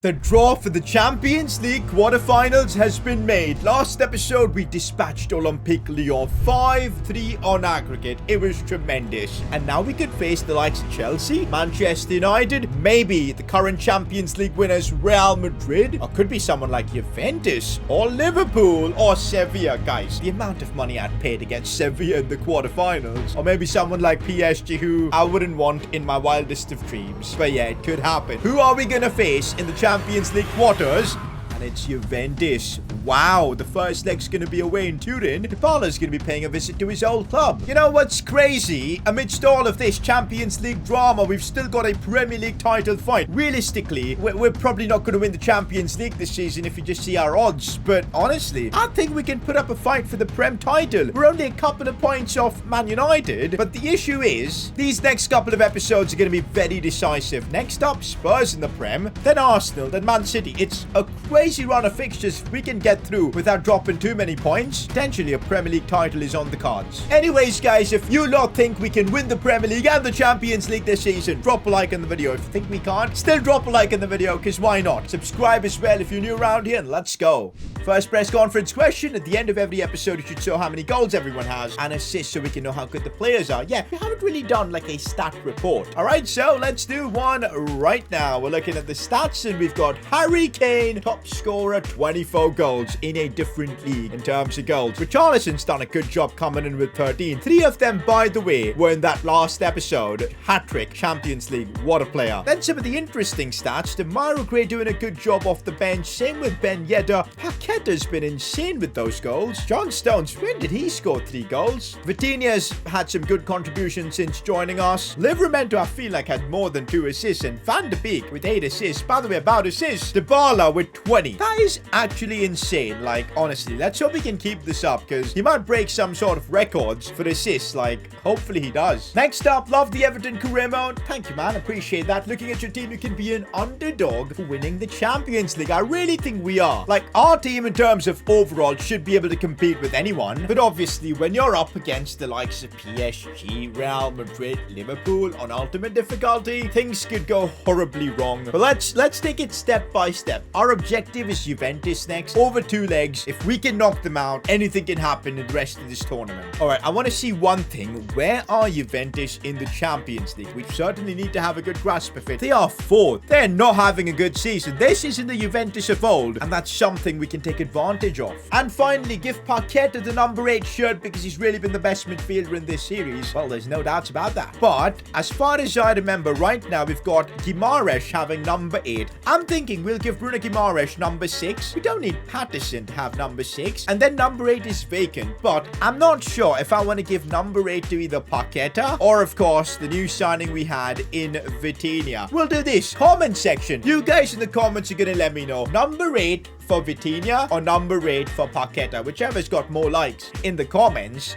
The draw for the Champions League quarterfinals has been made. Last episode, we dispatched Olympique Lyon 5-3 on aggregate. It was tremendous. And now we could face the likes of Chelsea, Manchester United, maybe the current Champions League winners Real Madrid, or could be someone like Juventus, or Liverpool, or Sevilla. Guys, the amount of money I'd paid against Sevilla in the quarterfinals, or maybe someone like PSG who I wouldn't want in my wildest of dreams. But yeah, it could happen. Who are we gonna face in the Champions League quarters? And it's Juventus. Wow, the first leg's going to be away in Turin. Dybala's going to be paying a visit to his old club. You know what's crazy? Amidst all of this Champions League drama, we've still got a Premier League title fight. Realistically, we're probably not going to win the Champions League this season if you just see our odds. But honestly, I think we can put up a fight for the Prem title. We're only a couple of points off Man United. But the issue is, these next couple of episodes are going to be very decisive. Next up, Spurs in the Prem, then Arsenal, then Man City. It's a crazy run of fixtures. We can get through without dropping too many points. Potentially a Premier League title is on the cards. Anyways, guys, if you lot think we can win the Premier League and the Champions League this season, drop a like in the video. If you think we can't, still drop a like in the video, because why not? Subscribe as well if you're new around here, and let's go. First press conference question. At the end of every episode, you should show how many goals everyone has and assists so we can know how good the players are. Yeah, we haven't really done like a stat report. Alright, so let's do one right now. We're looking at the stats, and we've got Harry Kane, top scorer, 24 goals in a different league in terms of goals. Richarlison's done a good job coming in with 13. 3 of them, by the way, were in that last episode. Hat-trick, Champions League, what a player. Then some of the interesting stats. Demario Gray doing a good job off the bench. Same with Ben Yedder. Paqueta's been insane with those goals. John Stones, when did he score 3 goals? Vitinha's had some good contributions since joining us. Livramento, I feel like, had more than 2 assists. And Van de Beek with 8 assists. By the way, about assists, Dybala with 20. That is actually insane. Like, honestly, let's hope he can keep this up, because he might break some sort of records for assists. Like, hopefully he does. Next up, love the Everton career mode. Thank you, man. Appreciate that. Looking at your team, you can be an underdog for winning the Champions League. I really think we are. Like, our team in terms of overall should be able to compete with anyone. But obviously, when you're up against the likes of PSG, Real Madrid, Liverpool on ultimate difficulty, things could go horribly wrong. But let's take it step by step. Our objective is Juventus next. Over 2 legs. If we can knock them out, anything can happen in the rest of this tournament. Alright, I want to see one thing. Where are Juventus in the Champions League? We certainly need to have a good grasp of it. They are 4th. They're not having a good season. This isn't the Juventus of old, and that's something we can take advantage of. And finally, give Paqueta the number 8 shirt, because he's really been the best midfielder in this series. Well, there's no doubts about that. But as far as I remember, right now we've got Guimaraes having number 8. I'm thinking we'll give Bruno Guimaraes number 6. We don't need Patterson to have number 6. And then number 8 is vacant. But I'm not sure if I want to give number 8 to either Paqueta or, of course, the new signing we had in Vitinha. We'll do this. Comment section. You guys in the comments are going to let me know. Number 8 for Vitinha or number 8 for Paqueta, whichever's got more likes in the comments.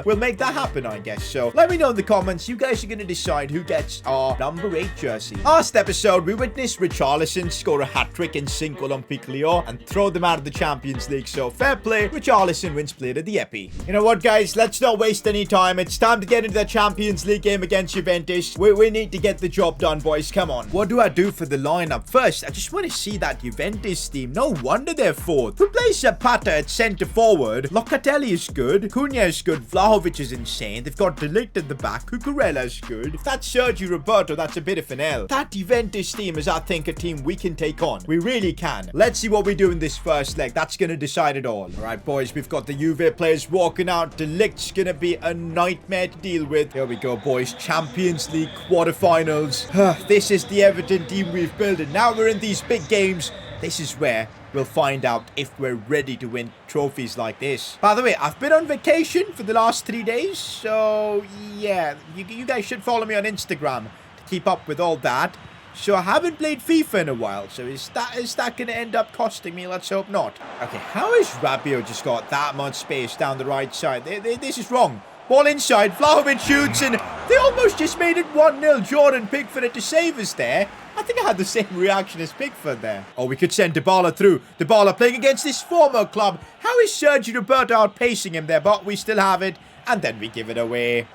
We'll make that happen, I guess. So let me know in the comments. You guys are going to decide who gets our number 8 jersey. Last episode, we witnessed Richarlison score a hat-trick and sink Olympique Lyon and throw them out of the Champions League. So fair play. Richarlison wins player of the Epi. You know what, guys? Let's not waste any time. It's time to get into the Champions League game against Juventus. We need to get the job done, boys. Come on. What do I do for the lineup? First, I just want to see that Juventus team. No wonder they're 4th. Who plays Zapata at centre forward? Locatelli is good. Cunha is good. Vlahovic is insane. They've got De Ligt at the back. Cucurella is good. If that's Sergio Roberto, that's a bit of an L. That Juventus team is, I think, a team we can take on. We really can. Let's see what we do in this first leg. That's going to decide it all. All right, boys, we've got the Juve players walking out. De Ligt's going to be a nightmare to deal with. Here we go, boys. Champions League quarterfinals. This is the Everton team we've built, and now we're in these big games. This is where we'll find out if we're ready to win trophies like this. By the way, I've been on vacation for the last 3 days, so yeah, you guys should follow me on Instagram to keep up with all that. So I haven't played FIFA in a while, so is that going to end up costing me? Let's hope not. Okay, how has Rabiot just got that much space down the right side? This is wrong. Ball inside, Vlahovic shoots, and they almost just made it 1-0. Jordan Pickford had to save us there. I think I had the same reaction as Pickford there. Oh, we could send Dybala through. Dybala playing against his former club. How is Sergio Roberto outpacing him there? But we still have it. And then we give it away.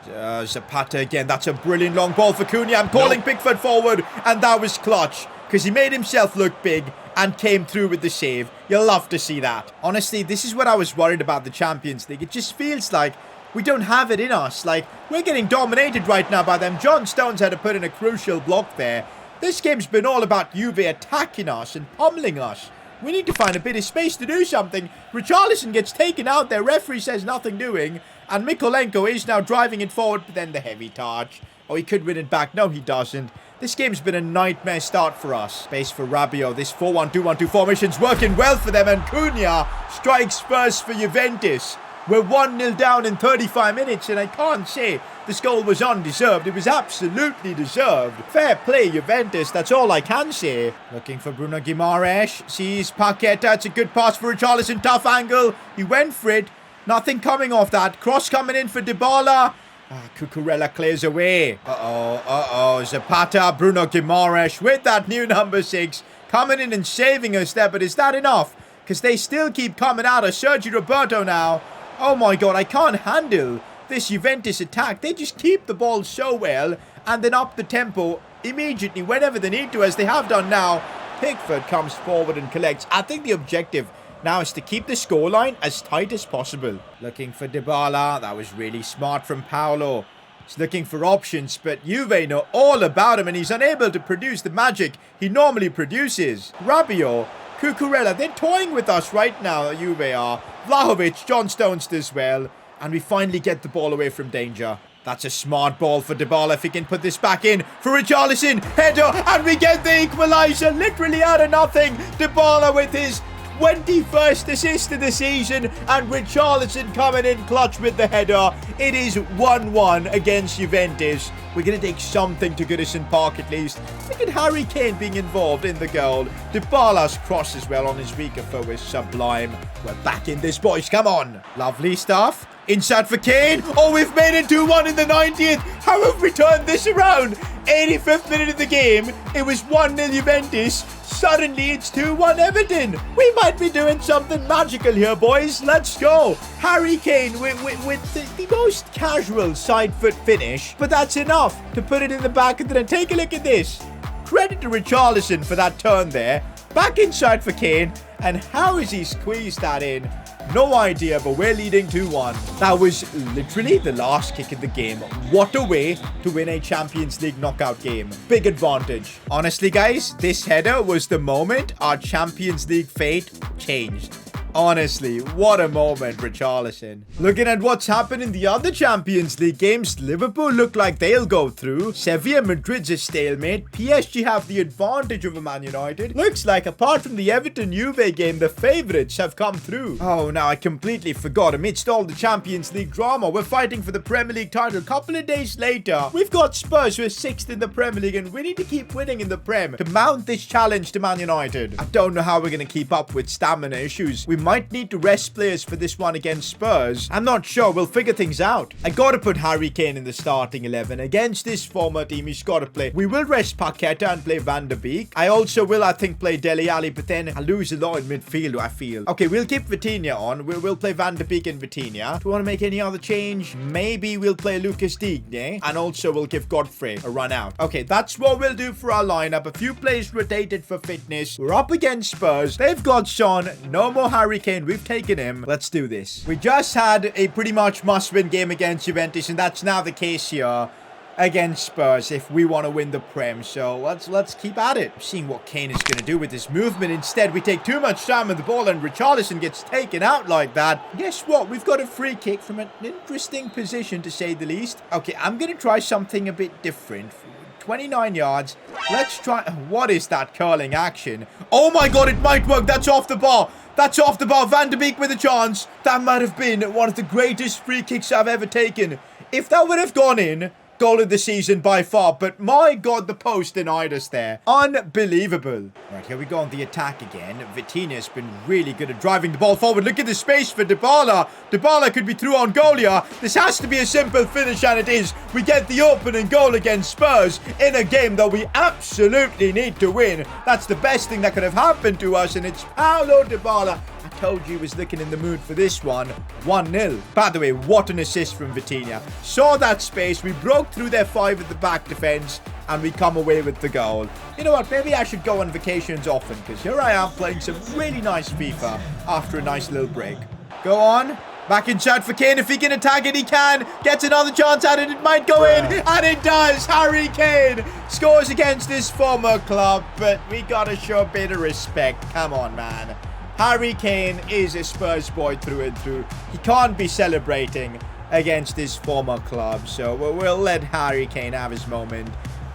Zapata again. That's a brilliant long ball for Cunha. I'm calling Pickford forward. And that was clutch. because he made himself look big and came through with the save. You'll love to see that. Honestly, this is what I was worried about the Champions League. It just feels like we don't have it in us. Like, we're getting dominated right now by them. John Stones had to put in a crucial block there. This game's been all about Juve attacking us and pummeling us. We need to find a bit of space to do something. Richarlison gets taken out there. Referee says nothing doing. And Mykolenko is now driving it forward, but then the heavy touch. Oh, he could win it back. No, he doesn't. This game's been a nightmare start for us. Space for Rabiot. This 4-1-2-1-2 formation's working well for them. And Cunha strikes first for Juventus. We're 1-0 down in 35 minutes, and I can't say this goal was undeserved. It was absolutely deserved. Fair play, Juventus. That's all I can say. Looking for Bruno Guimaraes. Sees Paqueta. It's a good pass for Richarlison. Tough angle. He went for it. Nothing coming off that. Cross coming in for Dybala. Cucurella clears away. Zapata, Bruno Guimaraes with that new number 6. Coming in and saving us there, but is that enough? Because they still keep coming out of Sergio Roberto now. Oh my god, I can't handle this Juventus attack. They just keep the ball so well and then up the tempo immediately whenever they need to, as they have done now. Pickford comes forward and collects. I think the objective now is to keep the scoreline as tight as possible. Looking for Dybala. That was really smart from Paolo. He's looking for options, but Juve know all about him and he's unable to produce the magic he normally produces. Rabiot, Cucurella, they're toying with us right now, Juve are. Vlahovic, John Stones does well. And we finally get the ball away from danger. That's a smart ball for Dybala if he can put this back in for Richarlison. Header, and we get the equaliser literally out of nothing. Dybala with his 21st assist of the season, and Richarlison coming in clutch with the header. It is 1-1 against Juventus. We're going to take something to Goodison Park at least. Look at Harry Kane being involved in the goal. Dybala's cross as well on his weaker foe is sublime. We're back in this, boys. Come on. Lovely stuff. Inside for Kane. Oh, we've made it 2-1 in the 90th. How have we turned this around? 85th minute of the game. It was 1-0 Juventus. Suddenly it's 2-1 Everton. We might be doing something magical here, boys. Let's go. Harry Kane with the most casual side foot finish. But that's enough to put it in the back of the net. Take a look at this. Credit to Richarlison for that turn there. Back inside for Kane. And how has he squeezed that in? No idea, but we're leading 2-1. That was literally the last kick of the game. What a way to win a Champions League knockout game. Big advantage. Honestly, guys, this header was the moment our Champions League fate changed. Honestly, what a moment, Richarlison. Looking at what's happened in the other Champions League games, Liverpool look like they'll go through. Sevilla, Madrid's a stalemate. PSG have the advantage over Man United. Looks like apart from the Everton-Juve game, the favourites have come through. Oh, now I completely forgot. Amidst all the Champions League drama, we're fighting for the Premier League title. A couple of days later, we've got Spurs who are 6th in the Premier League, and we need to keep winning in the Prem to mount this challenge to Man United. I don't know how we're going to keep up with stamina issues. We might need to rest players for this one against Spurs. I'm not sure. We'll figure things out. I gotta put Harry Kane in the starting 11. Against this former team, he's gotta play. We will rest Paqueta and play Van der Beek. I also will, I think, play Dele Alli, but then I lose a lot in midfield, I feel. Okay, we'll keep Vitinha on. We'll play Van der Beek and Vitinha. Do we want to make any other change? Maybe we'll play Lucas Digne. And also we'll give Godfrey a run out. Okay, that's what we'll do for our lineup. A few players rotated for fitness. We're up against Spurs. They've got Son. No more Harry Kane. We've taken him. Let's do this. We just had a pretty much must-win game against Juventus, and that's now the case here against Spurs if we want to win the Prem. So let's keep at it. Seeing what Kane is going to do with his movement. Instead, we take too much time with the ball, and Richarlison gets taken out like that. Guess what? We've got a free kick from an interesting position, to say the least. Okay, I'm going to try something a bit different. 29 yards. Let's try... What is that curling action? Oh my god, it might work. That's off the bar. That's off the bar. Van der Beek with a chance. That might have been one of the greatest free kicks I've ever taken. If that would have gone in, goal of the season by far. But my god, the post denied us there. Unbelievable. Right, here we go on the attack again. Vitinha's been really good at driving the ball forward. Look at the space for Dybala. Dybala could be through on goal here. This has to be a simple finish, and it is. We get the opening goal against Spurs in a game that we absolutely need to win. That's the best thing that could have happened to us, and it's Paulo Dybala. I Told you he was looking in the mood for this one. 1-0. By the way, what an assist from Vitinha. Saw that space. We broke through their 5 at the back defense. And we come away with the goal. You know what? Maybe I should go on vacations often. Because here I am playing some really nice FIFA. After a nice little break. Go on. Back inside for Kane. If he can attack it, he can. Gets another chance at it. It might go in. And it does. Harry Kane scores against his former club. But we got to show a bit of respect. Come on, man. Harry Kane is a Spurs boy through and through. He can't be celebrating against his former club. So we'll let Harry Kane have his moment.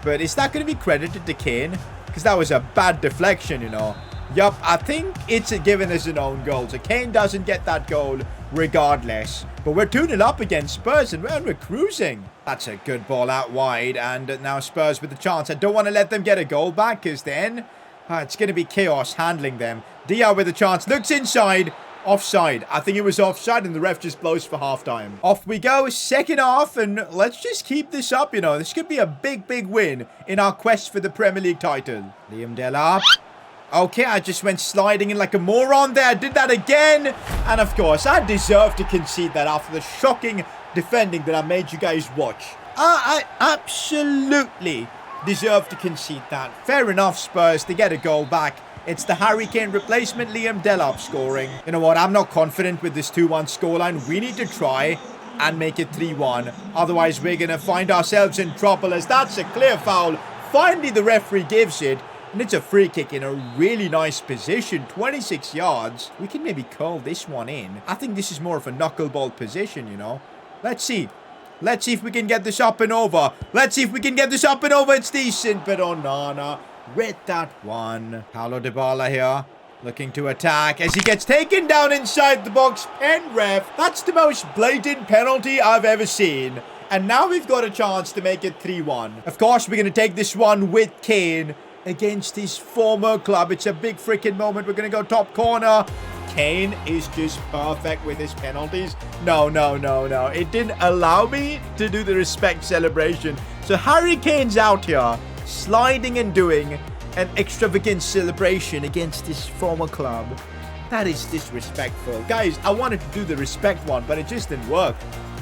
But is that going to be credited to Kane? Because that was a bad deflection, you know. Yup, I think it's given as an own goal. So Kane doesn't get that goal regardless. But we're 2-0 up against Spurs and we're cruising. That's a good ball out wide. And now Spurs with the chance. I don't want to let them get a goal back because then it's going to be chaos handling them. Diaz with a chance. Looks inside. Offside. I think it was offside and the ref just blows for halftime. Off we go. Second half and let's just keep this up, you know. This could be a big win in our quest for the Premier League title. Liam Delap. Okay, I just went sliding in like a moron there. Did that again. And of course, I deserve to concede that after the shocking defending that I made you guys watch. I absolutely deserve to concede that. Fair enough, Spurs. They get a goal back. It's the Harry Kane replacement, Liam Delap scoring. You know what? I'm not confident with this 2-1 scoreline. We need to try and make it 3-1. Otherwise, we're going to find ourselves in trouble as that's a clear foul. Finally, the referee gives it. And it's a free kick in a really nice position. 26 yards. We can maybe curl this one in. I think this is more of a knuckleball position, you know. Let's see. Let's see if we can get this up and over. Let's see if we can get this up and over. It's decent, but Onana read that one. Paulo Dybala here. Looking to attack as he gets taken down inside the box. Pen ref. That's the most blatant penalty I've ever seen. And now we've got a chance to make it 3-1. Of course, we're going to take this one with Kane against his former club. It's a big freaking moment. We're going to go top corner. Kane is just perfect with his penalties. No. It didn't allow me to do the respect celebration. So Harry Kane's out here sliding and doing an extravagant celebration against his former club. That is disrespectful. Guys, I wanted to do the respect one, but it just didn't work.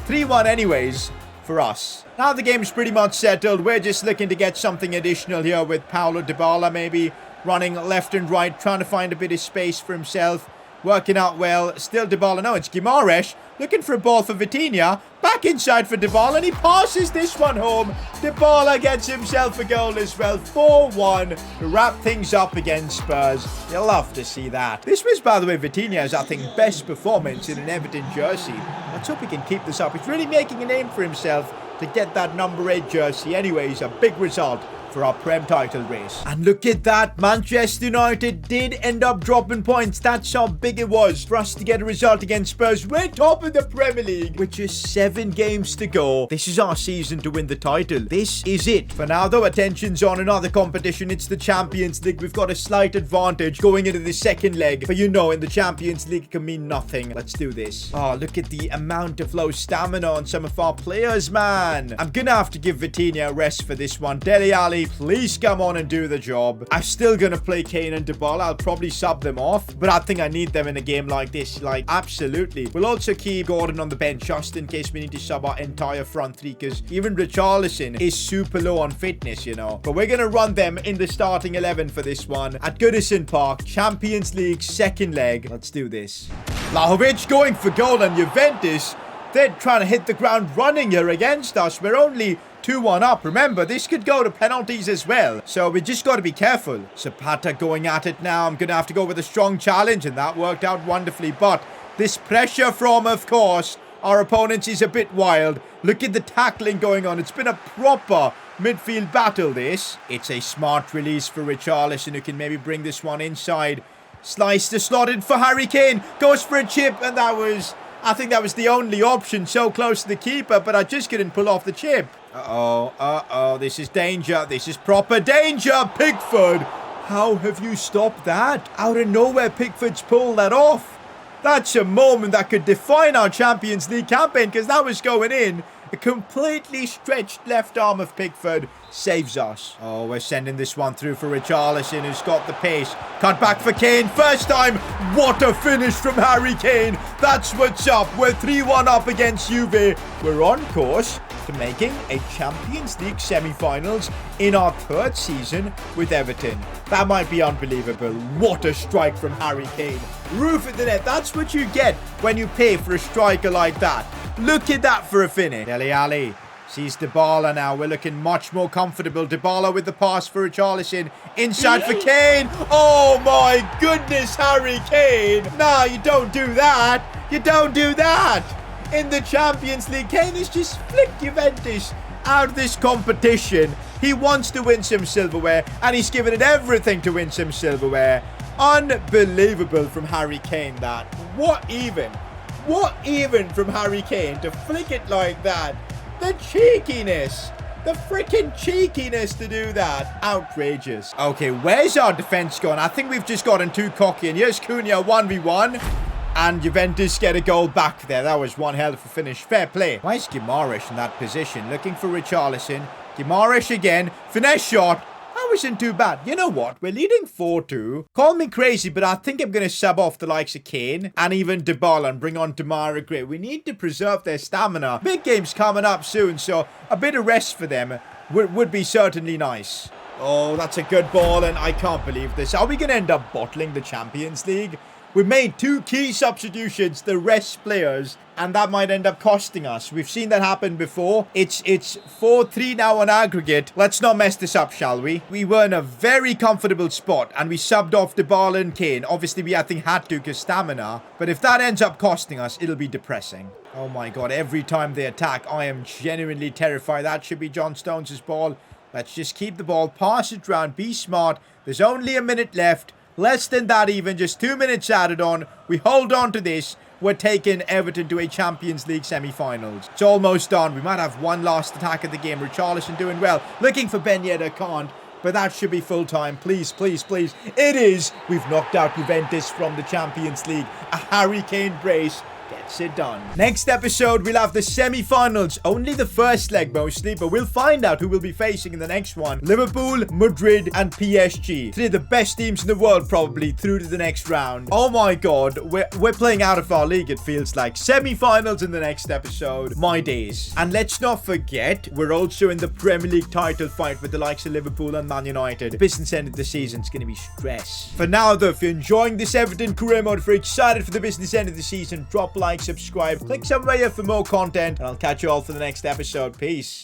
3-1 anyways for us. Now the game's pretty much settled. We're just looking to get something additional here with Paulo Dybala maybe running left and right, trying to find a bit of space for himself. Working out well. Still Dybala. No, it's Guimaraes looking for a ball for Vitinha. Back inside for Dybala and he passes this one home. Dybala gets himself a goal as well. 4-1 to wrap things up against Spurs. You'll love to see that. This was, by the way, Vitinha's, I think, best performance in an Everton jersey. Let's hope he can keep this up. He's really making a name for himself to get that number 8 jersey. Anyways, a big result for our Prem title race. And look at that, Manchester United did end up dropping points. That's how big it was for us to get a result against Spurs. We're top of the Premier League with just 7 games to go. This is our season to win the title. This is it. For now though, attention's on another competition. It's the Champions League. We've got a slight advantage going into the second leg, but you know in the Champions League it can mean nothing. Let's do this. Oh, look at the amount of low stamina on some of our players, man. I'm gonna have to give Vitinha a rest for this one. Dele Alli, please come on and do the job. I'm still going to play Kane and Dybala. I'll probably sub them off, but I think I need them in a game like this. Like, absolutely. We'll also keep Gordon on the bench just in case we need to sub our entire front three, because even Richarlison is super low on fitness, you know. But we're going to run them in the starting 11 for this one at Goodison Park, Champions League second leg. Let's do this. Vlahovic going for goal and Juventus. They're trying to hit the ground running here against us. We're only 2-1 up. Remember, this could go to penalties as well. So we just got to be careful. Zapata going at it now. I'm going to have to go with a strong challenge, and that worked out wonderfully. But this pressure from, of course, our opponents is a bit wild. Look at the tackling going on. It's been a proper midfield battle, this. It's a smart release for Richarlison, who can maybe bring this one inside. Slice the slot in for Harry Kane. Goes for a chip, and that was... I think that was the only option, so close to the keeper, but I just couldn't pull off the chip. Uh-oh, this is danger. This is proper danger, Pickford. How have you stopped that? Out of nowhere, Pickford's pulled that off. That's a moment that could define our Champions League campaign, because that was going in, A completely stretched left arm of Pickford saves us. Oh, we're sending this one through for Richarlison, who's got the pace. Cut back for Kane. First time. What a finish from Harry Kane. That's what's up. We're 3-1 up against Juve. We're on course to making a Champions League semi-finals in our third season with Everton. That might be unbelievable. What a strike from Harry Kane. Roof of the net. That's what you get when you pay for a striker like that. Look at that for a finish. Dele Alli sees Dybala now. We're looking much more comfortable. Dybala with the pass for Richarlison. Inside for Kane. Oh my goodness, Harry Kane. Nah, you don't do that. You don't do that. In the Champions League, Kane has just flicked Juventus out of this competition. He wants to win some silverware, and he's given it everything to win some silverware. Unbelievable from Harry Kane, that. What even from Harry Kane to flick it like that? The cheekiness. The freaking cheekiness to do that. Outrageous. Okay, where's our defense gone? I think we've just gotten too cocky. And here's Cunha 1v1. And Juventus get a goal back there. That was one hell of a finish. Fair play. Why is Guimaraes in that position? Looking for Richarlison. Guimaraes again. Finesse shot. That wasn't too bad. You know what? We're leading 4-2. Call me crazy, but I think I'm going to sub off the likes of Kane and even Dybala and bring on Demarai Gray. We need to preserve their stamina. Big game's coming up soon, so a bit of rest for them would be certainly nice. Oh, that's a good ball, and I can't believe this. Are we going to end up bottling the Champions League? We made 2 key substitutions, the rest players, and that might end up costing us. We've seen that happen before. It's 4-3 now on aggregate. Let's not mess this up, shall we? We were in a very comfortable spot, and we subbed off Dybala and Kane. Obviously, we, I think, had to because stamina. But if that ends up costing us, it'll be depressing. Oh my god, every time they attack, I am genuinely terrified. That should be John Stones' ball. Let's just keep the ball, pass it round, be smart. There's only a minute left. Less than that even, just 2 minutes added on. We hold on to this. We're taking Everton to a Champions League semi-finals. It's almost done. We might have one last attack of the game. Richarlison doing well. Looking for Ben Yedder, can't. But that should be full time. Please, please, please. It is. We've knocked out Juventus from the Champions League. A Harry Kane brace gets it done. Next episode, we'll have the semi-finals. Only the first leg mostly, but we'll find out who we'll be facing in the next one. Liverpool, Madrid, and PSG. 3 of the best teams in the world probably through to the next round. Oh my god, we're playing out of our league, it feels like. Semi-finals in the next episode. My days. And let's not forget, we're also in the Premier League title fight with the likes of Liverpool and Man United. The business end of the season is going to be stress. For now though, if you're enjoying this Everton career mode, if you're excited for the business end of the season, drop a like, subscribe, click somewhere here for more content, and I'll catch you all for the next episode. Peace.